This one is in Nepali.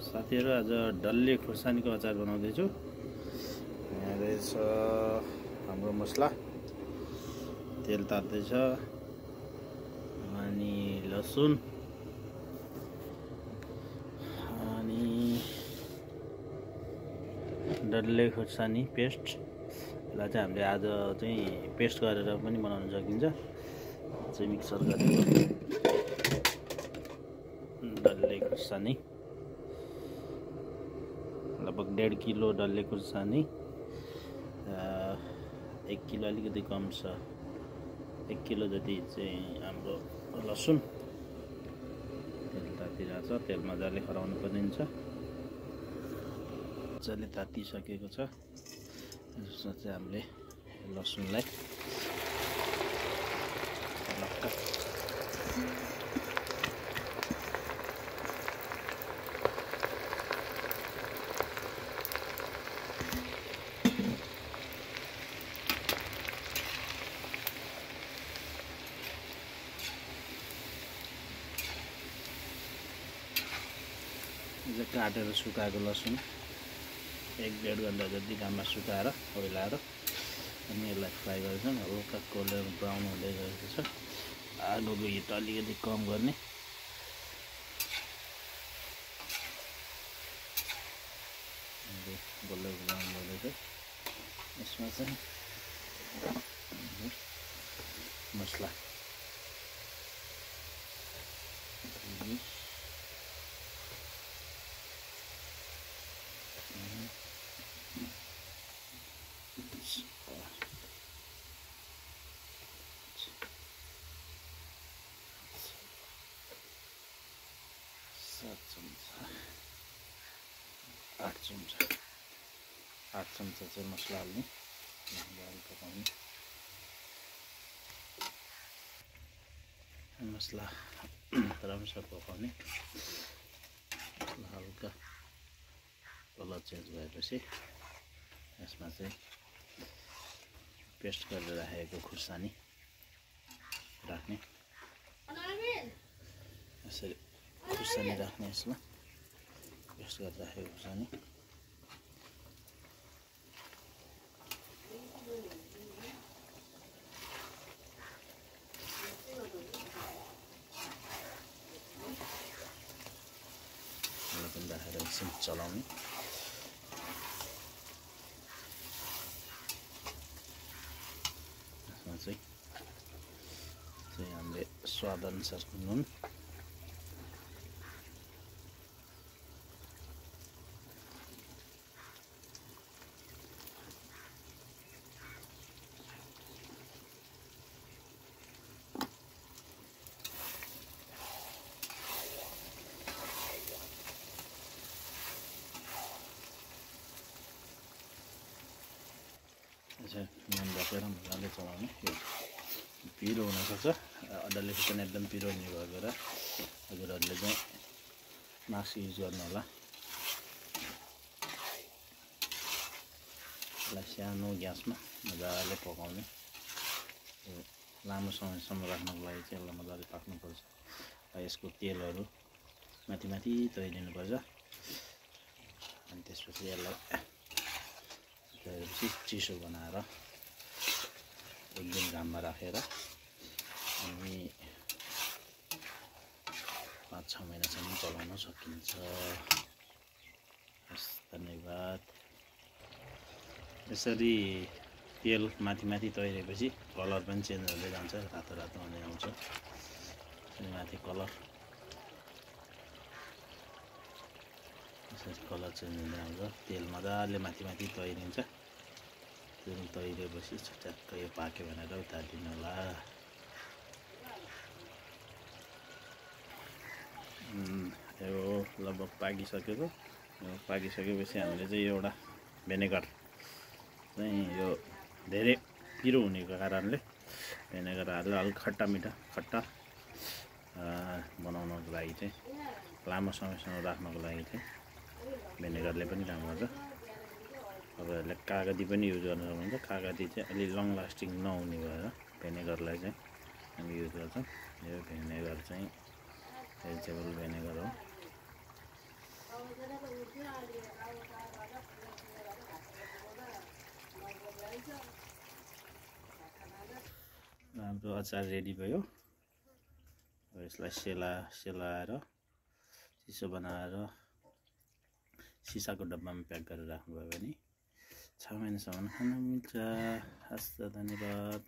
साथीहरु आज डल्ले खुर्सानीको अचार बनाउँदैछु। यहाँ रहेछ हाम्रो मसला, तेल तात्दैछ, अनि लसुन, अनि डल्ले खुर्सानी पेस्ट। यसलाई चाहिँ हामीले आज चाहिँ पेस्ट गरेर पनि बनाउन सकिन्छ। चाहिँ मिक्सर गरेको डल्ले खुर्सानी, लगभग 1.5 किलो डल्ले खुर्सानी, 1 किलो अलिकति कम छ, 1 किलो जति चाहिँ हाम्रो लसुन। तेल तातिरहेछ, तेल मजाले खराउनु पर्ने छ। मजाले तातिसकेको छ। यसमा चाहिँ हामीले लसुनलाई काटेर सुकाएको लसुन 1-1.5 घन्टा जति घाममा सुकाएर ओइलाएर अनि यसलाई फ्राई गर्छौँ। हल्का गोल्डन ब्राउन हुँदै गएको छ। आगोको हिट अलिकति कम गर्ने। गोल्डन ब्राउन भएपछि यसमा चाहिँ मसला आठ चम्चा चाहिँ मसला हाल्ने, पकाउने। मसला राम्रोसँग पकाउने। हल्का कलर चेन्ज भएपछि यसमा चाहिँ पेस्ट गरेर राखेको खुर्सानी राख्ने। यसरी खुर्सानी राख्ने, यसमा पेस्ट गरेर राखेको खुर्सानी। राखेर एकछिन चलाउने। यसमा चाहिँ हामीले स्वाद अनुसारको नुन, नुन राखेर मजाले चलाउने। पिरो हुनसक्छ, डल्ले खुर्सानी एकदम पिरो हुने भएर हजुरहरूले चाहिँ मास्क युज गर्नु होला। यसलाई सानो ग्यासमा मजाले पकाउने। लामो समयसम्म राख्नको लागि चाहिँ यसलाई मजाले पाक्नुपर्छ। यसको तेलहरू माथि माथि तैरिनुपर्छ। अनि त्यसपछि यसलाई चिसो बनाएर 1 दिन घाममा राखेर अनि 5-6 महिनासम्म चलाउन सकिन्छ। हस्, धन्यवाद। यसरी तेल माथि माथि तैरेपछि कलर पनि चेन्ज हुँदै जान्छ, रातो रातो हुँदै आउँछ। माथि कलर यसरी कलर चेन्ज हुँदै आउँछ। तेल मजाले माथि माथि तैरिन्छ। तेल तैरेपछि चट्याक्क यो पाक्यो भनेर उतारिदिनु होला। यो लगभग पाकिसकेको। पाकिसकेपछि हामीले चाहिँ एउटा भिनेगर चाहिँ यो धेरै पिरो हुनेको कारणले भिनेगर हालेर अलिक खट्टा मिठा बनाउनको लागि चाहिँ लामो समयसम्म राख्नको लागि चाहिँ भिनेगरले पनि काम गर्छ। तपाईँहरूले कागती पनि युज गर्न सक्नुहुन्छ। कागती चाहिँ अलि लङ लास्टिङ नहुने भएर भिनेगरलाई चाहिँ हामी युज गर्छौँ। यो भिनेगर चाहिँ भेजिटेबल भिनेगर हो। हाम्रो अचार रेडी भयो। अब यसलाई सेलाएर चिसो बनाएर सिसाको डब्बामा प्याक गरेर राख्नुभयो भने 6 महिनासम्म खान मिल्छ। हस् त, धन्यवाद।